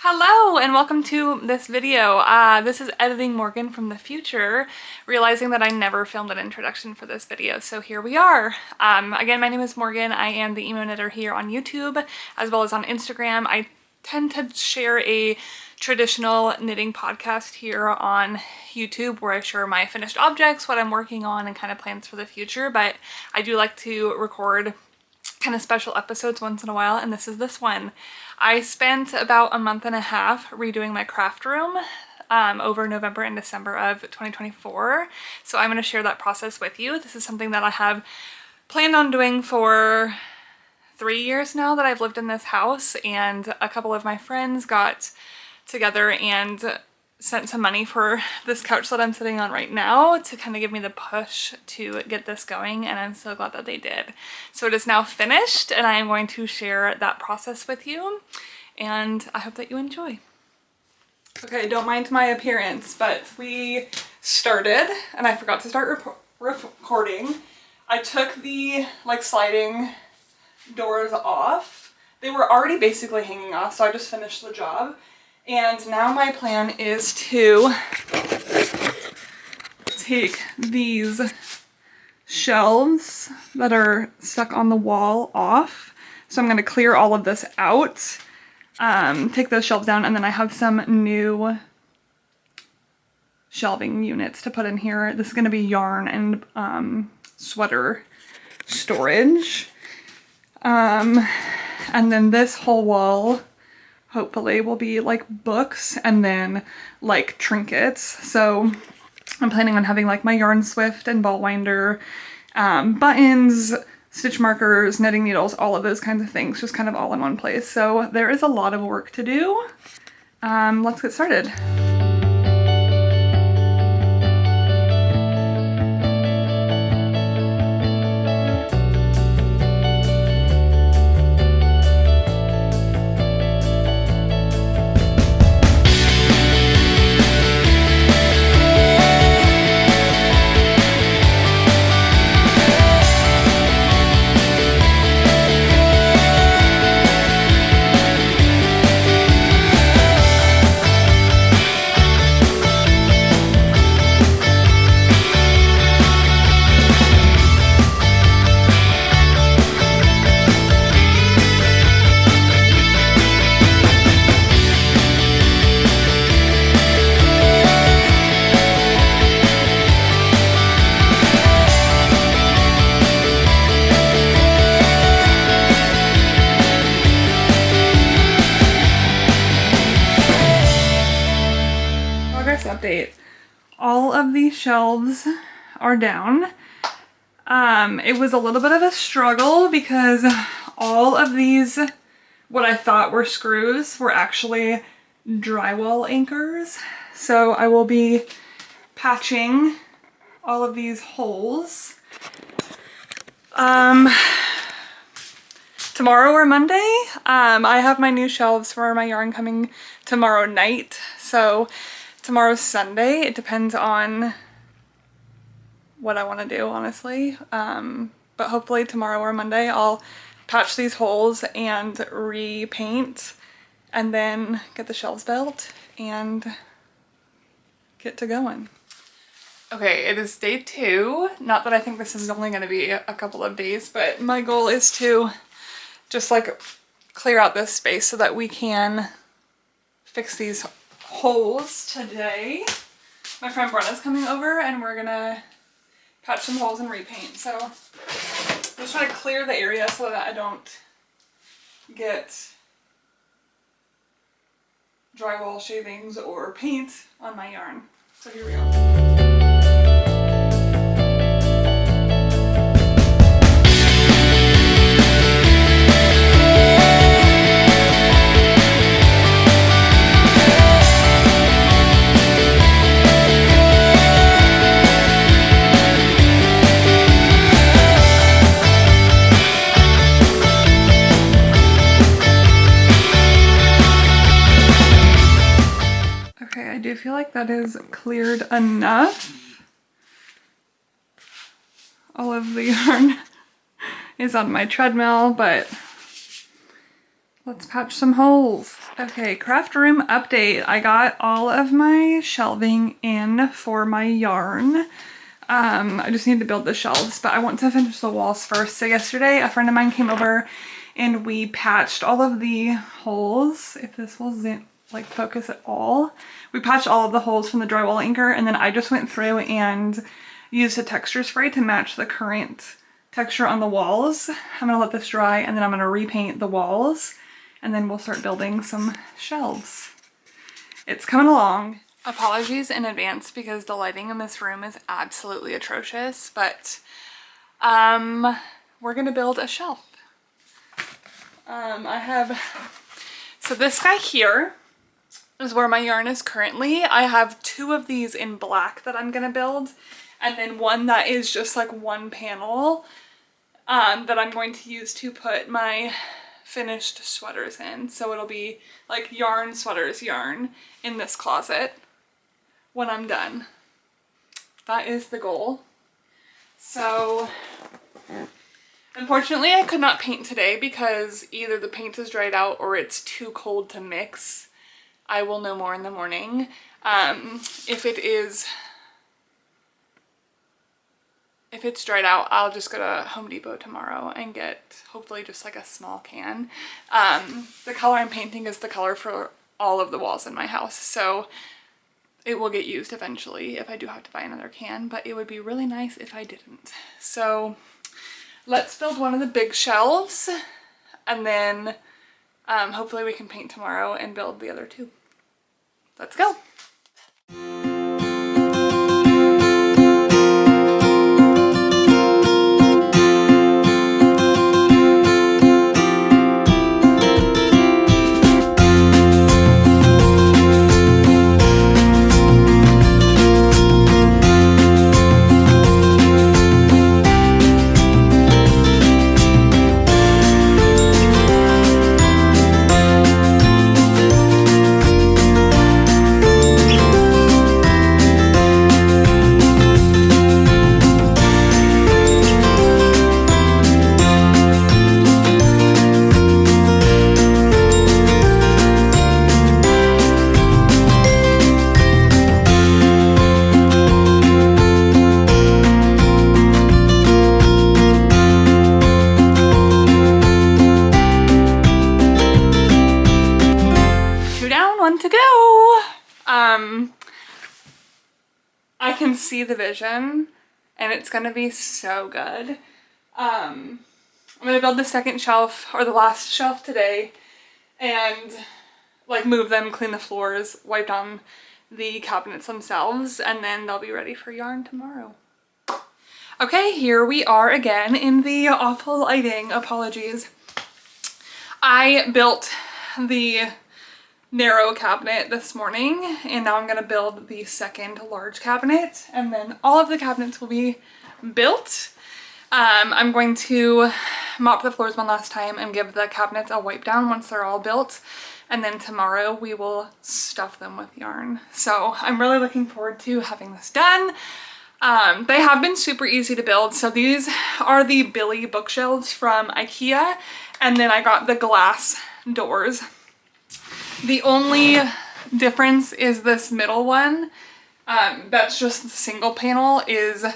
Hello and welcome to this video. This is Editing Morgan from the future, realizing that I never filmed an introduction for this video, so here we are. Again, my name is Morgan. I am the emo knitter here on YouTube as well as on Instagram. I tend to share a traditional knitting podcast here on YouTube where I share my finished objects, what I'm working on, and kind of plans for the future, but I do like to record kind of special episodes once in a while, and this is this one. I spent about a month and a half redoing my craft room over November and December of 2024, so I'm going to share that process with you. This is something that I have planned on doing for 3 years now that I've lived in this house, and a couple of my friends got together and sent some money for this couch that I'm sitting on right now to kind of give me the push to get this going, and I'm so glad that they did. So it is now finished and I am going to share that process with you, and I hope that you enjoy. Okay, don't mind my appearance, but we started and I forgot to start recording. I took the sliding doors off. They were already basically hanging off, so I just finished the job. And now my plan is to take these shelves that are stuck on the wall off. So I'm going to clear all of this out, take those shelves down, and then I have some new shelving units to put in here. This is going to be yarn and sweater storage. And then this whole wall hopefully will be like books and then like trinkets. So I'm planning on having like my yarn swift and ball winder, buttons, stitch markers, knitting needles, all of those kinds of things, just kind of all in one place. So there is a lot of work to do. Let's get started. Update. All of these shelves are down. It was a little bit of a struggle because all of these, what I thought were screws, were actually drywall anchors. So I will be patching all of these holes. Tomorrow or Monday, I have my new shelves for my yarn coming tomorrow night. So tomorrow's Sunday. It depends on what I want to do, honestly. But hopefully tomorrow or Monday I'll patch these holes and repaint and then get the shelves built and get to going. Okay, it is day 2. Not that I think this is only going to be a couple of days, but my goal is to just like clear out this space so that we can fix these holes today. My friend Brenna's coming over and we're gonna patch some holes and repaint. So I'm just trying to clear the area so that I don't get drywall shavings or paint on my yarn. So here we go. I do feel like that is cleared enough. All of the yarn is on my treadmill, but Let's patch some holes. Okay, craft room update. I got all of my shelving in for my yarn. I just need to build the shelves, but I want to finish the walls first. So yesterday, a friend of mine came over and we patched all of the holes. If this will like focus at all. We patched all of the holes from the drywall anchor, and then I just went through and used a texture spray to match the current texture on the walls. I'm gonna let this dry and then I'm gonna repaint the walls and then we'll start building some shelves. It's coming along. Apologies in advance because the lighting in this room is absolutely atrocious, but we're gonna build a shelf. So this guy here is where my yarn is currently. I have 2 of these in black that I'm gonna build, and then one that is just like one panel that I'm going to use to put my finished sweaters in. So it'll be like yarn sweaters yarn in this closet when I'm done. That is the goal. So unfortunately I could not paint today because either the paint is dried out or it's too cold to mix. I will know more in the morning. If it's dried out, I'll just go to Home Depot tomorrow and get hopefully just like a small can. The color I'm painting is the color for all of the walls in my house, so it will get used eventually if I do have to buy another can, but it would be really nice if I didn't. So let's build one of the big shelves, and then hopefully we can paint tomorrow and build the other 2. Let's go. I can see the vision and it's gonna be so good. I'm gonna build the second shelf or the last shelf today and like move them, clean the floors, wipe down the cabinets themselves, and then they'll be ready for yarn tomorrow. Okay, here we are again in the awful lighting. Apologies. I built the narrow cabinet this morning and now I'm gonna build the second large cabinet, and then all of the cabinets will be built. I'm going to mop the floors one last time and give the cabinets a wipe down once they're all built, and then tomorrow we will stuff them with yarn. So I'm really looking forward to having this done. They have been super easy to build. So these are the Billy bookshelves from IKEA, and then I got the glass doors. The only difference is this middle one. That's just the single panel, is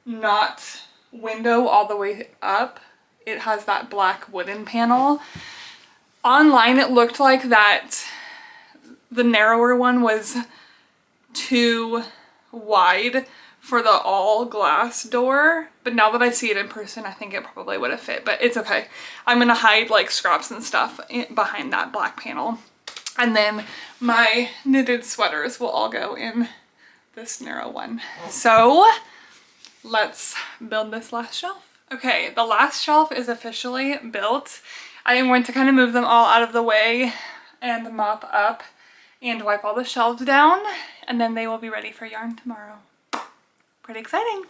not window all the way up. It has that black wooden panel. Online it looked like that the narrower one was too wide for the all glass door, but now that I see it in person I think it probably would have fit, but it's okay. I'm gonna hide like scraps and stuff behind that black panel. And then my knitted sweaters will all go in this narrow one. So let's build this last shelf. Okay, the last shelf is officially built. I am going to kind of move them all out of the way and mop up and wipe all the shelves down, and then they will be ready for yarn tomorrow. Pretty exciting.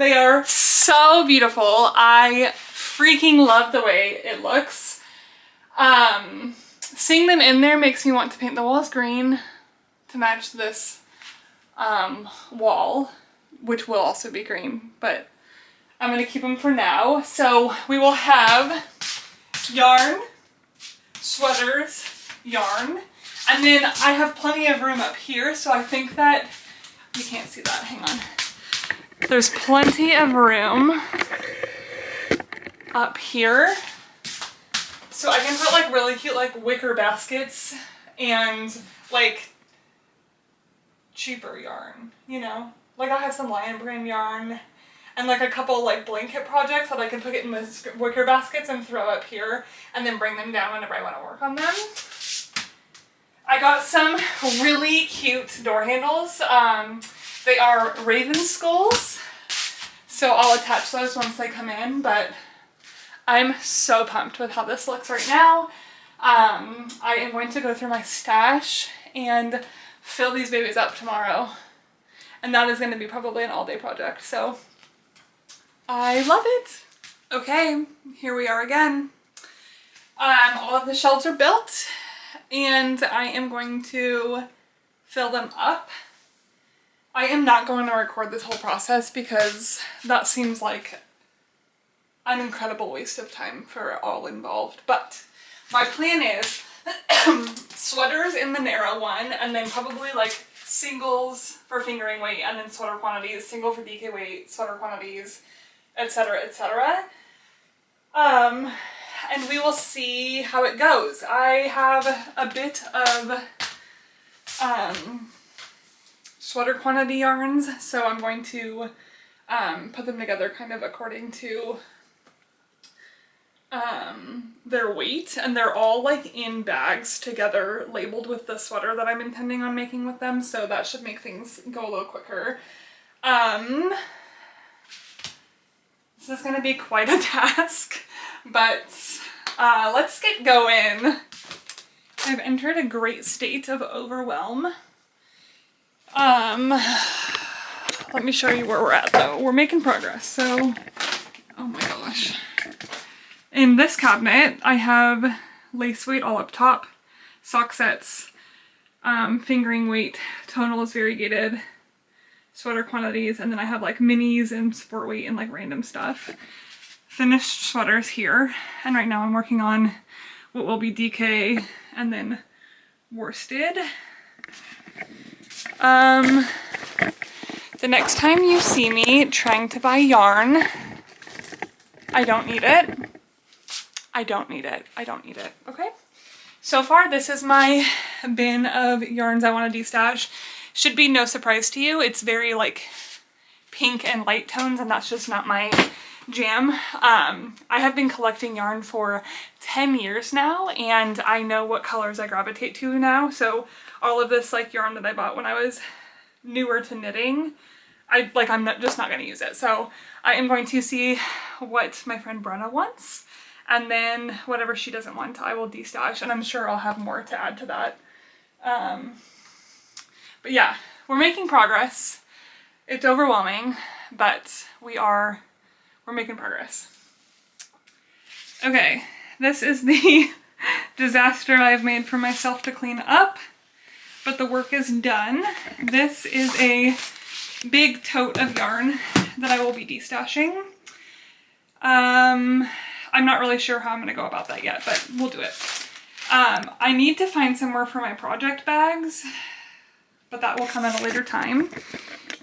They are so beautiful. I freaking love the way it looks. Seeing them in there makes me want to paint the walls green to match this wall, which will also be green, but I'm gonna keep them for now. So we will have yarn, sweaters, yarn, and then I have plenty of room up here, so I think that, you can't see that, hang on. There's plenty of room up here. So I can put like really cute like wicker baskets and like cheaper yarn, you know? Like I have some lion brand yarn and like a couple like blanket projects that I can put it in the wicker baskets and throw up here and then bring them down whenever I want to work on them. I got some really cute door handles. They are raven skulls, so I'll attach those once they come in, but I'm so pumped with how this looks right now. I am going to go through my stash and fill these babies up tomorrow, and that is going to be probably an all-day project, so I love it. Okay, here we are again. All of the shelves are built, and I am going to fill them up. I am not going to record this whole process because that seems like an incredible waste of time for all involved, but my plan is sweaters in the narrow one, and then probably like singles for fingering weight, and then sweater quantities, single for DK weight, sweater quantities, etc., etc. And we will see how it goes. I have a bit of sweater quantity yarns, so I'm going to put them together kind of according to their weight, and they're all like in bags together labeled with the sweater that I'm intending on making with them, so that should make things go a little quicker. This is going to be quite a task, but let's get going. I've entered a great state of overwhelm. Let me show you where we're at though. We're making progress, so, oh my gosh. In this cabinet, I have lace weight all up top, sock sets, fingering weight, tonal is variegated, sweater quantities, and then I have like minis and sport weight and like random stuff. Finished sweaters here, and right now I'm working on what will be DK and then worsted. The next time you see me trying to buy yarn, I don't need it. I don't need it. I don't need it. Okay? So far, this is my bin of yarns I want to destash. Should be no surprise to you. It's very like pink and light tones, and that's just not my jam. I have been collecting yarn for 10 years now, and I know what colors I gravitate to now. So all of this like yarn that I bought when I was newer to knitting, I'm just not going to use it. So I am going to see what my friend Brenna wants, and then whatever she doesn't want, I will destash, and I'm sure I'll have more to add to that. But yeah, we're making progress. It's overwhelming, but we're making progress. Okay, this is the disaster I've made for myself to clean up, but the work is done. This is a big tote of yarn that I will be destashing. I'm not really sure how I'm gonna go about that yet, but we'll do it. I need to find somewhere for my project bags, but that will come at a later time.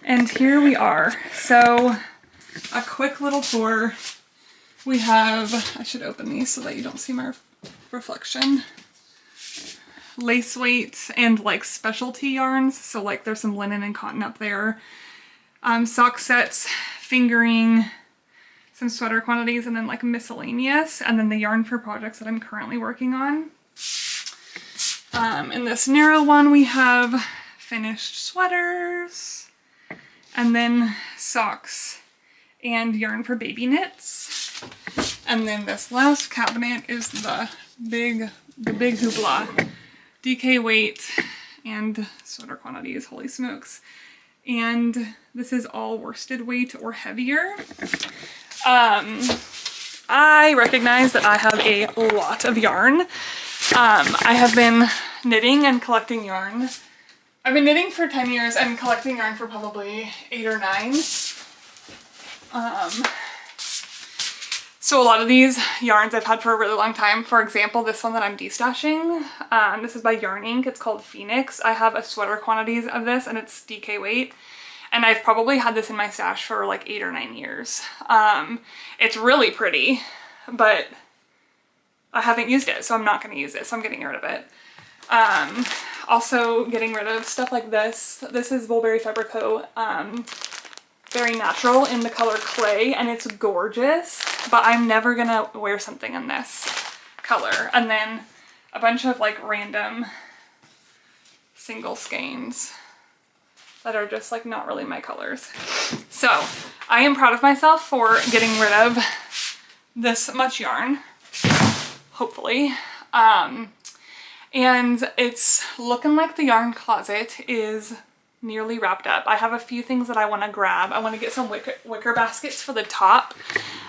And here we are. So a quick little tour. We have, I should open these so that you don't see my reflection. Lace weight and like specialty yarns. So like there's some linen and cotton up there. Sock sets, fingering, some sweater quantities, and then like miscellaneous, and then the yarn for projects that I'm currently working on. In this narrow one we have finished sweaters, and then socks and yarn for baby knits. And then this last cabinet is the big hoopla. DK weight and sweater quantities, holy smokes. and this is all worsted weight or heavier. I recognize that I have a lot of yarn. I have been knitting and collecting yarn. I've been knitting for 10 years and collecting yarn for probably 8 or 9. So a lot of these yarns I've had for a really long time. For example, this one that I'm destashing, this is by Yarn Ink. It's called Phoenix. I have a sweater quantities of this and it's DK weight. And I've probably had this in my stash for like 8 or 9 years. It's really pretty, but I haven't used it, so I'm not going to use it, so I'm getting rid of it. Also getting rid of stuff like this. This is Bulberry Fiber Co. Very natural in the color clay, and it's gorgeous, but I'm never gonna wear something in this color. And then a bunch of like random single skeins that are just like not really my colors. So I am proud of myself for getting rid of this much yarn, hopefully. And it's looking like the yarn closet is nearly wrapped up. I have a few things that I want to grab. I want to get some wicker baskets for the top.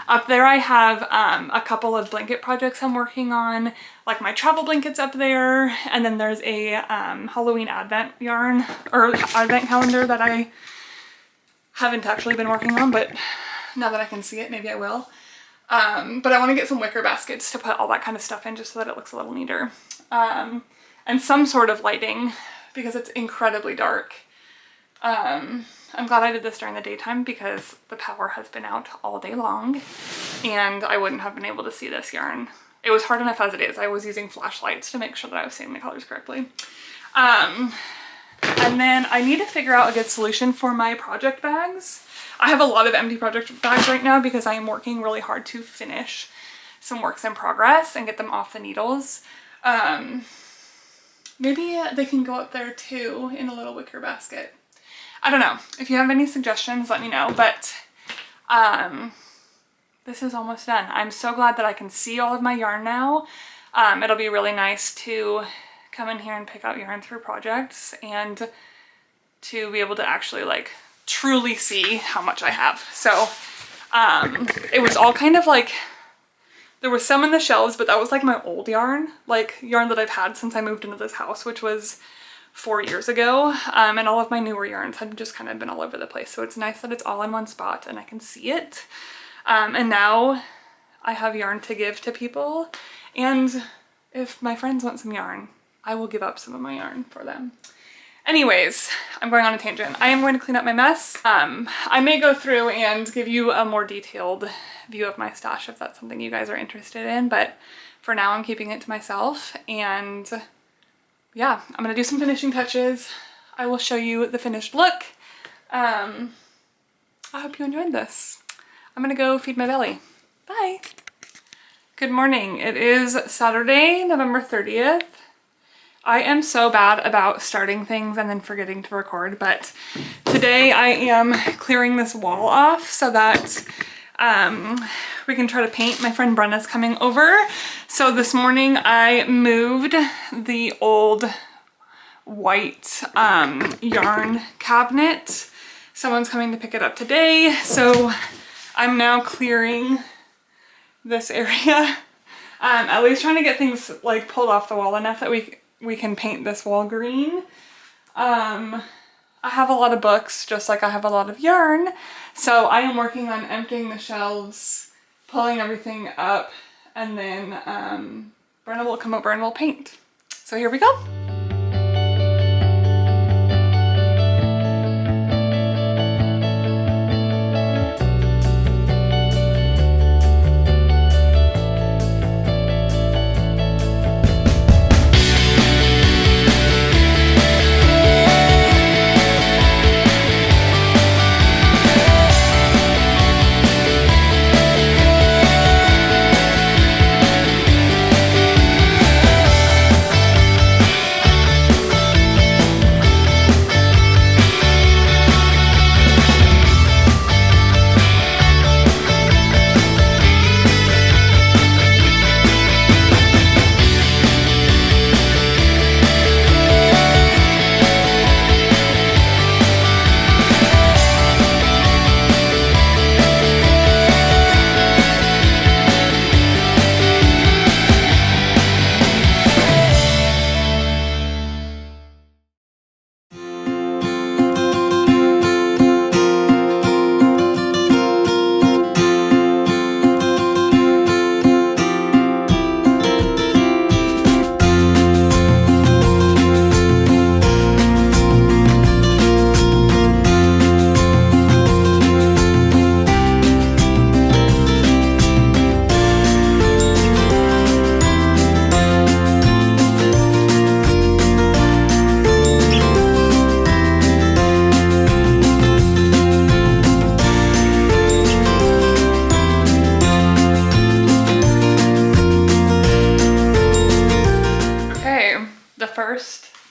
Up there I have a couple of blanket projects I'm working on, like my travel blankets up there, and then there's a Halloween advent yarn or advent calendar that I haven't actually been working on, but now that I can see it, maybe I will. But I want to get some wicker baskets to put all that kind of stuff in just so that it looks a little neater. And some sort of lighting because it's incredibly dark. I'm glad I did this during the daytime because the power has been out all day long and I wouldn't have been able to see this yarn. It was hard enough as it is. I was using flashlights to make sure that I was seeing the colors correctly. And then I need to figure out a good solution for my project bags. I have a lot of empty project bags right now because I am working really hard to finish some works in progress and get them off the needles. Maybe they can go up there too in a little wicker basket. I don't know. If you have any suggestions, let me know, but this is almost done. I'm so glad that I can see all of my yarn now. It'll be really nice to come in here and pick out yarn through projects and to be able to actually like truly see how much I have. So it was all kind of like, there was some in the shelves, but that was like my old yarn, like yarn that I've had since I moved into this house, which was 4 years ago, and all of my newer yarns had just kind of been all over the place. So it's nice that it's all in one spot and I can see it. And now I have yarn to give to people, and if my friends want some yarn, I will give up some of my yarn for them. Anyways, I'm going on a tangent. I am going to clean up my mess. I may go through and give you a more detailed view of my stash if that's something you guys are interested in, but for now I'm keeping it to myself. And yeah, I'm gonna do some finishing touches. I will show you the finished look. I hope you enjoyed this. I'm gonna go feed my belly. Bye. Good morning. It is Saturday, November 30th. I am so bad about starting things and then forgetting to record, but today I am clearing this wall off so that we can try to paint. My friend Brenna's coming over. So this morning I moved the old white yarn cabinet. Someone's coming to pick it up today. So I'm now clearing this area. At least trying to get things like pulled off the wall enough that we can paint this wall green. I have a lot of books, just like I have a lot of yarn. So I am working on emptying the shelves, pulling everything up, and then Brenna will come over and we'll paint. So here we go.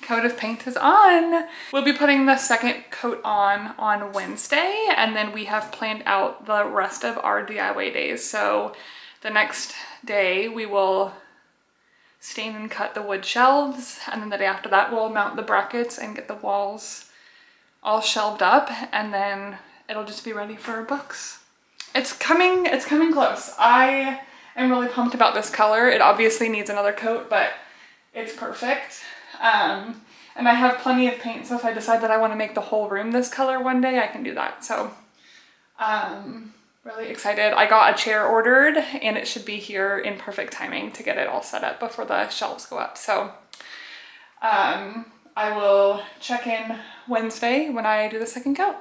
coat of paint is on. We'll be putting the second coat on Wednesday, and then we have planned out the rest of our DIY days. So the next day we will stain and cut the wood shelves, and then the day after that we'll mount the brackets and get the walls all shelved up, and then it'll just be ready for our books. It's coming close. I am really pumped about this color. It obviously needs another coat, but it's perfect. And I have plenty of paint, so if I decide that I want to make the whole room this color one day, I can do that. So really excited. I got a chair ordered, and it should be here in perfect timing to get it all set up before the shelves go up. So I will check in Wednesday when I do the second coat.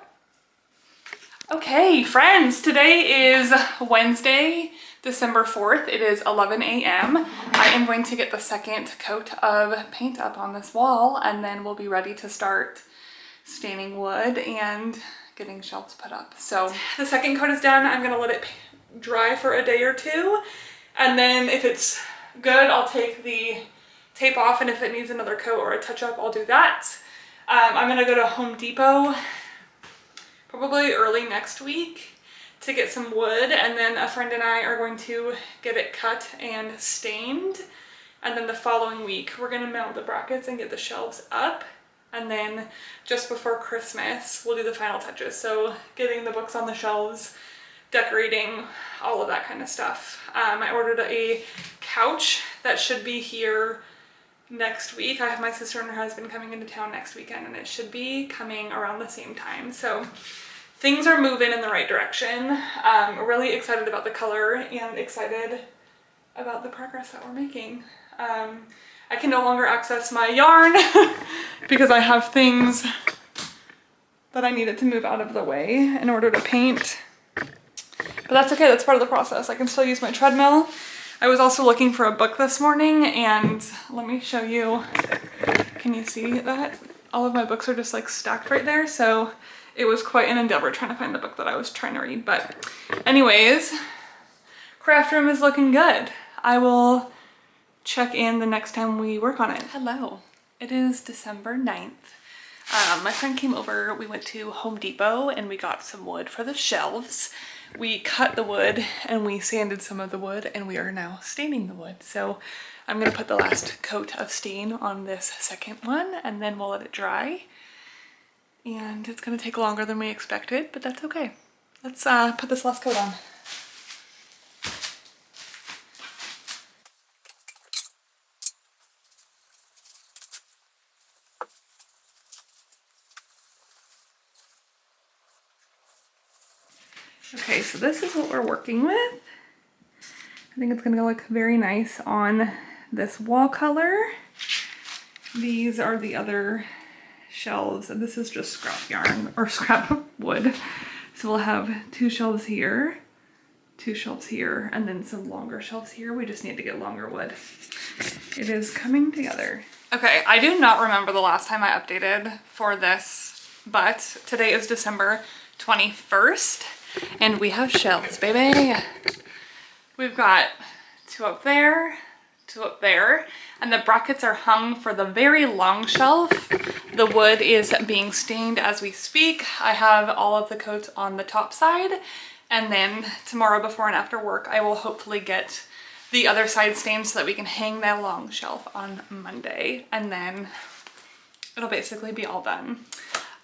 Okay, friends, today is Wednesday, December 4th. It is 11 a.m. I am going to get the second coat of paint up on this wall, and then we'll be ready to start staining wood and getting shelves put up. So the second coat is done. I'm gonna let it dry for a day or two, and then if it's good, I'll take the tape off, and if it needs another coat or a touch-up, I'll do that. I'm gonna go to Home Depot probably early next week to get some wood, and then a friend and I are going to get it cut and stained, and then the following week we're gonna mount the brackets and get the shelves up, and then just before Christmas we'll do the final touches, so getting the books on the shelves, decorating, all of that kind of stuff. I ordered a couch that should be here next week. I have my sister and her husband coming into town next weekend, and it should be coming around the same time. So things are moving in the right direction. Really excited about the color and excited about the progress that we're making. I can no longer access my yarn because I have things that I needed to move out of the way in order to paint. But that's okay, that's part of the process. I can still use my treadmill. I was also looking for a book this morning, and let me show you. Can you see that? All of my books are just like stacked right there, so it was quite an endeavor trying to find the book that I was trying to read. But anyways, craft room is looking good. I will check in the next time we work on it. Hello, it is December 9th. My friend came over, we went to Home Depot and we got some wood for the shelves. We cut the wood and we sanded some of the wood, and we are now staining the wood. So I'm gonna put the last coat of stain on this second one, and then we'll let it dry. And it's gonna take longer than we expected, but that's okay. Let's put this last coat on. Okay, so this is what we're working with. I think it's gonna look very nice on this wall color. These are the other shelves, and this is just scrap yarn or scrap wood. So we'll have two shelves here, and then some longer shelves here. We just need to get longer wood. It is coming together. Okay, I do not remember the last time I updated for this, but today is December 21st. And we have shelves, baby. We've got two up there, and the brackets are hung for the very long shelf. The wood is being stained as we speak. I have all of the coats on the top side, and then tomorrow before and after work, I will hopefully get the other side stained so that we can hang that long shelf on Monday, and then it'll basically be all done.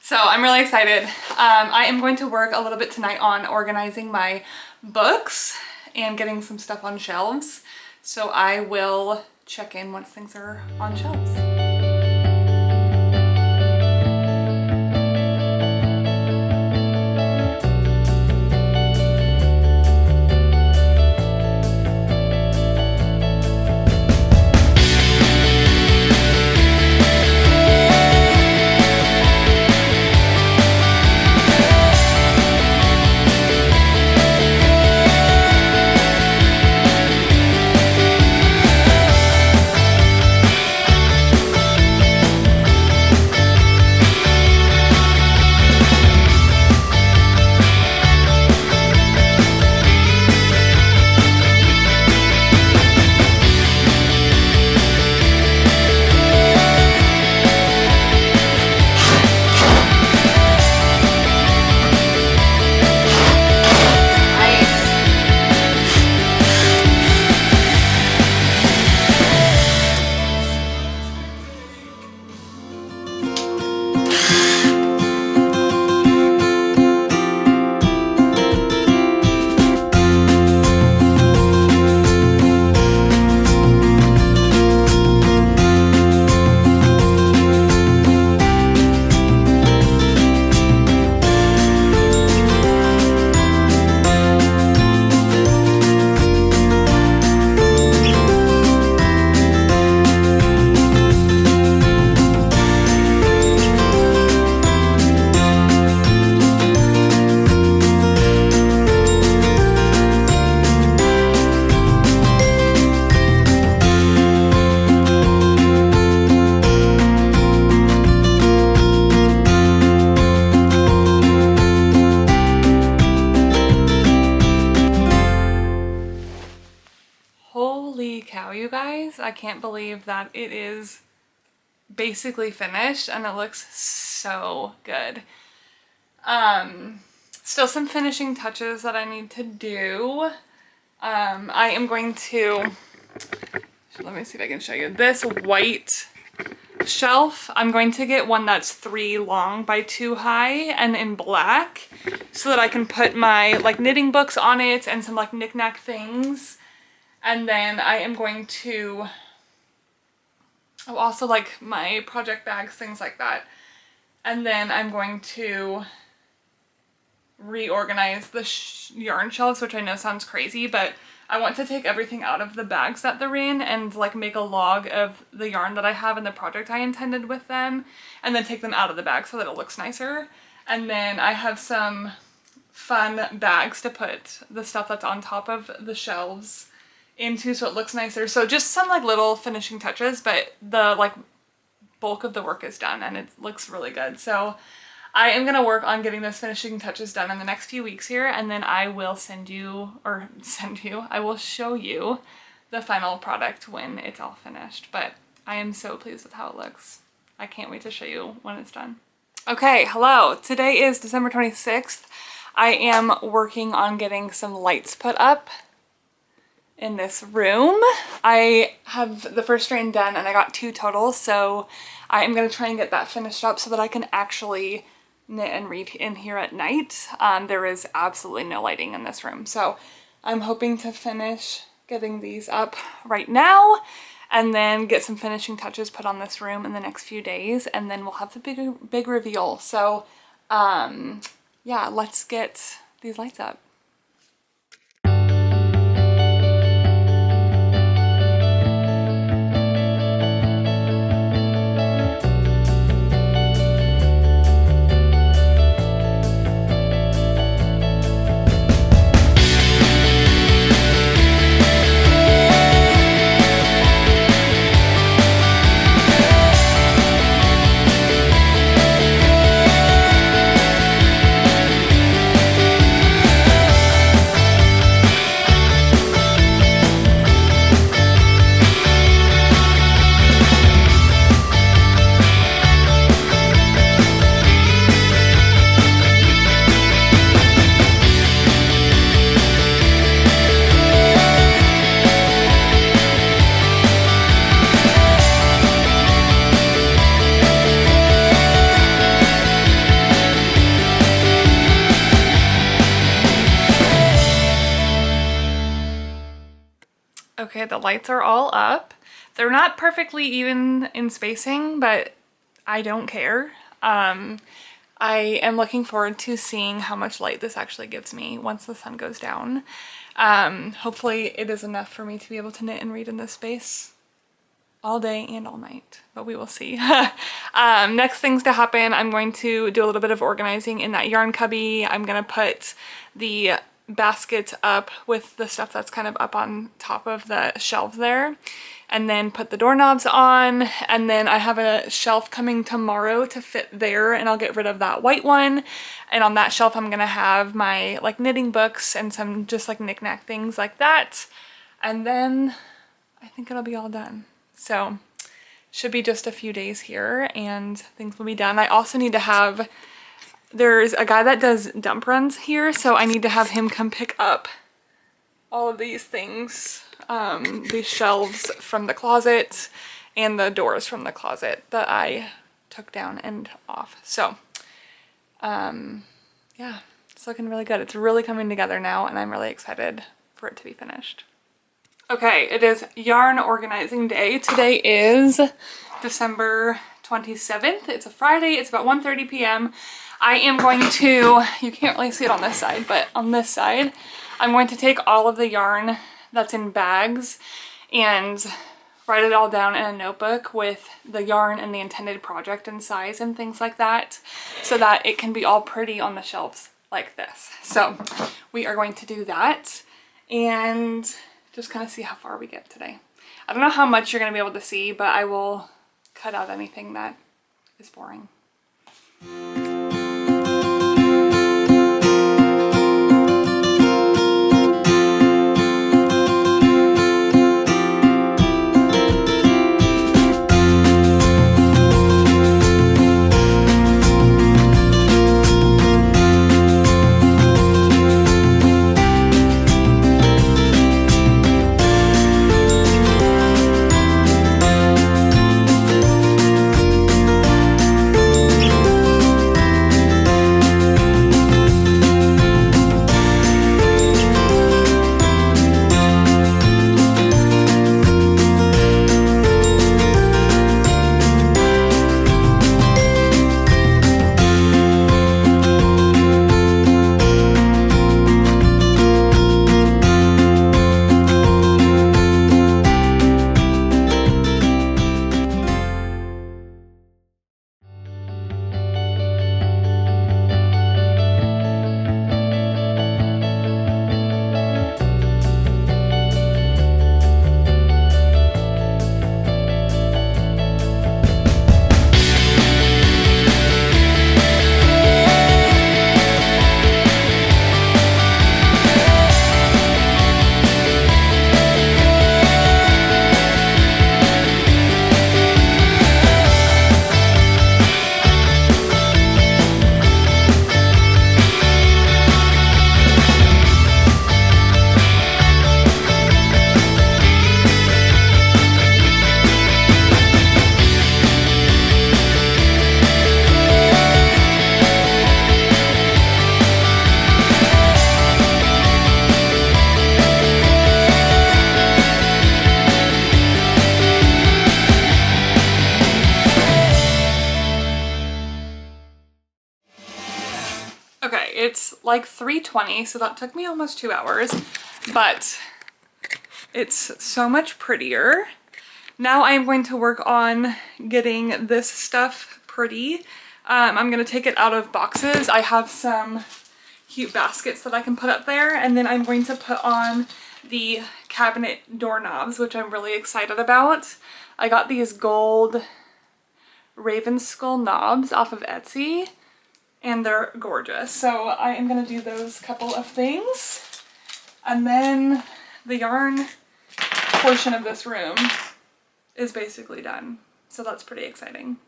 So I'm really excited. I am going to work a little bit tonight on organizing my books and getting some stuff on shelves. So I will check in once things are on shelves. cow, you guys. I can't believe that it is basically finished and it looks so good. Still some finishing touches that I need to do. I am going to, let me see if I can show you this white shelf. I'm going to get one that's 3 long by 2 high and in black so that I can put my like knitting books on it and some like knick-knack things. And then I am going to, oh, also like my project bags, things like that. And then I'm going to reorganize the yarn shelves, which I know sounds crazy, but I want to take everything out of the bags that they're in and like make a log of the yarn that I have and the project I intended with them, and then take them out of the bag so that it looks nicer. And then I have some fun bags to put the stuff that's on top of the shelves into so it looks nicer. So just some like little finishing touches, but the like bulk of the work is done and it looks really good. So I am going to work on getting those finishing touches done in the next few weeks here, and then I will I will show you the final product when it's all finished. But I am so pleased with how it looks. I can't wait to show you when it's done. Okay, hello. Today is December 26th. I am working on getting some lights put up in this room. I have the first strand done and I got 2 total, so I am going to try and get that finished up so that I can actually knit and read in here at night. There is absolutely no lighting in this room, so I'm hoping to finish getting these up right now and then get some finishing touches put on this room in the next few days, and then we'll have the big reveal. So yeah, let's get these lights up. Okay, the lights are all up. They're not perfectly even in spacing, but I don't care. I am looking forward to seeing how much light this actually gives me once the sun goes down. Hopefully it is enough for me to be able to knit and read in this space all day and all night, but we will see. Next things to happen, I'm going to do a little bit of organizing in that yarn cubby. I'm gonna put the baskets up with the stuff that's kind of up on top of the shelf there, and then put the doorknobs on, and then I have a shelf coming tomorrow to fit there, and I'll get rid of that white one, and on that shelf I'm gonna have my like knitting books and some just like knick-knack things like that, and then I think it'll be all done. So should be just a few days here and things will be done. I also need to have, there's a guy that does dump runs here, so I need to have him come pick up all of these things, these shelves from the closet and the doors from the closet that I took down and off. So yeah, it's looking really good. It's really coming together now and I'm really excited for it to be finished. Okay, it is yarn organizing day. Today is December 27th. It's a Friday. It's about 1:30 p.m. I am going to, you can't really see it on this side, but on this side, I'm going to take all of the yarn that's in bags and write it all down in a notebook with the yarn and the intended project and size and things like that, so that it can be all pretty on the shelves like this. So we are going to do that and just kind of see how far we get today. I don't know how much you're going to be able to see, but I will cut out anything that is boring. like 3:20, so that took me almost 2 hours, but it's so much prettier. Now I am going to work on getting this stuff pretty. I'm gonna take it out of boxes. I have some cute baskets that I can put up there, and then I'm going to put on the cabinet doorknobs, which I'm really excited about. I got these gold raven skull knobs off of Etsy, and they're gorgeous. So I am gonna do those couple of things, and then the yarn portion of this room is basically done. So that's pretty exciting.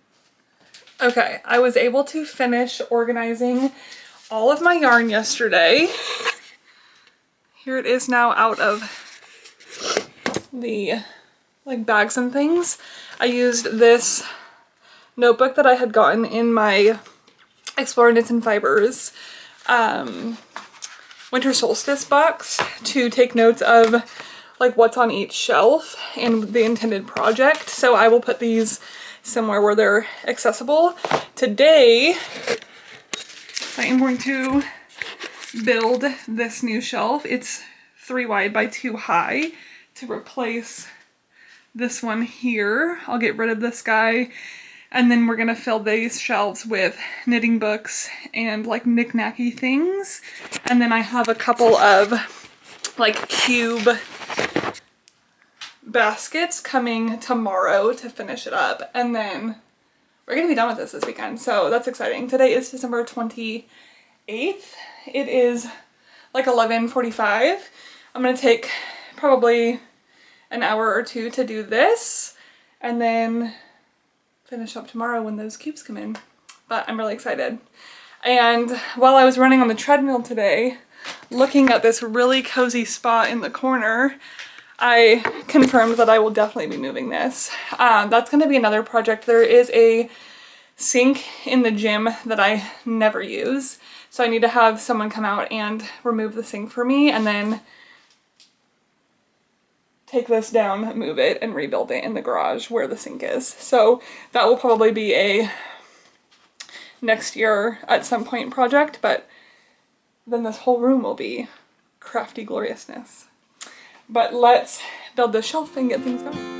Okay, I was able to finish organizing all of my yarn yesterday. Here it is now out of the like bags and things. I used this notebook that I had gotten in my Explore Knits and Fibers winter solstice box to take notes of like what's on each shelf and the intended project. So I will put these somewhere where they're accessible. Today, I am going to build this new shelf. It's 3 wide by 2 high to replace this one here. I'll get rid of this guy, and then we're gonna fill these shelves with knitting books and like knick-knacky things. And then I have a couple of like cube baskets coming tomorrow to finish it up, and then we're gonna be done with this weekend, so that's exciting. Today is December 28th. It is like 11:45. I'm gonna take probably an hour or two to do this, and then finish up tomorrow when those cubes come in. But I'm really excited. And while I was running on the treadmill today, looking at this really cozy spot in the corner, I confirmed that I will definitely be moving this. That's going to be another project. There is a sink in the gym that I never use, so I need to have someone come out and remove the sink for me, and then take this down, move it, and rebuild it in the garage where the sink is. So that will probably be a next year at some point project, but then this whole room will be crafty gloriousness. But let's build the shelf and get things going.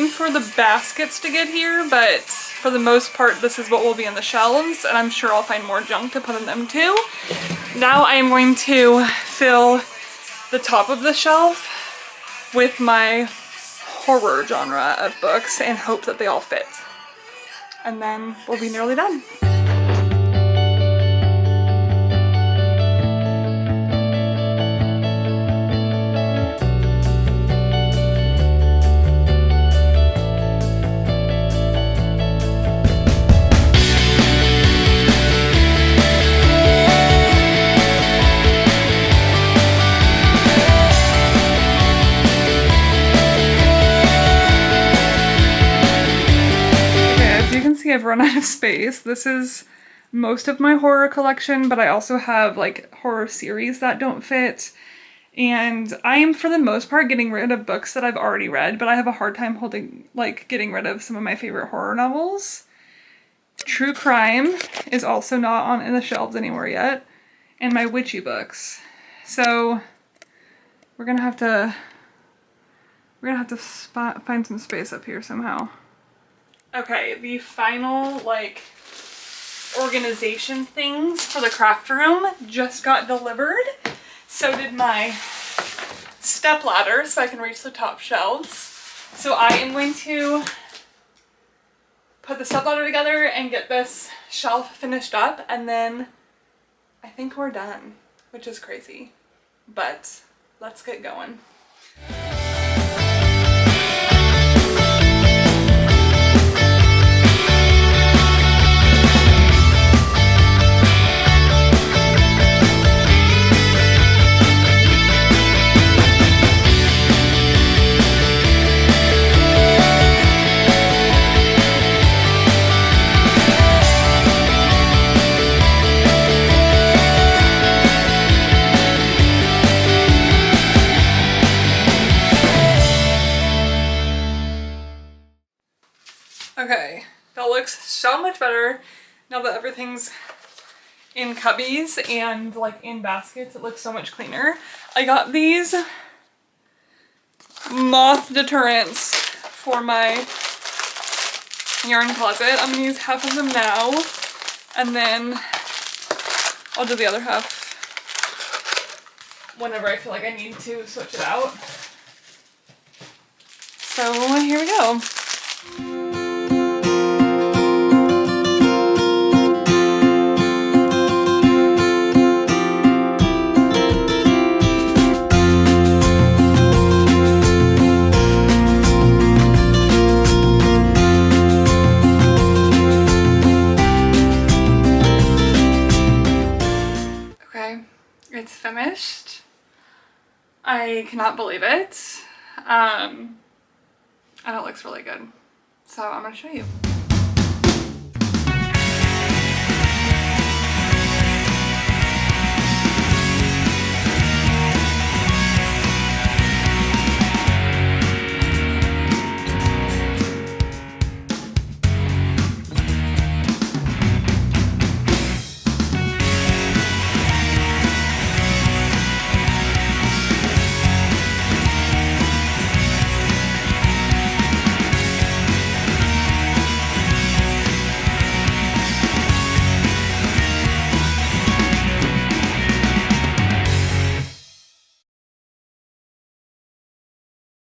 For the baskets to get here, but for the most part this is what will be in the shelves, and I'm sure I'll find more junk to put in them too. Now I am going to fill the top of the shelf with my horror genre of books and hope that they all fit, and then we'll be nearly done. I've run out of space. This is most of my horror collection, but I also have like horror series that don't fit. And I am for the most part getting rid of books that I've already read, but I have a hard time getting rid of some of my favorite horror novels. True crime is also not on in the shelves anywhere yet, and my witchy books. So we're gonna have to find some space up here somehow. Okay, the final, like, organization things for the craft room just got delivered. So did my step ladder, so I can reach the top shelves. So I am going to put the stepladder together and get this shelf finished up, and then I think we're done, which is crazy, but let's get going. Okay, that looks so much better now that everything's in cubbies and like in baskets. It looks so much cleaner. I got these moth deterrents for my yarn closet. I'm gonna use half of them now, and then I'll do the other half whenever I feel like I need to switch it out. So here we go. It's finished. I cannot believe it. And it looks really good. So I'm gonna show you.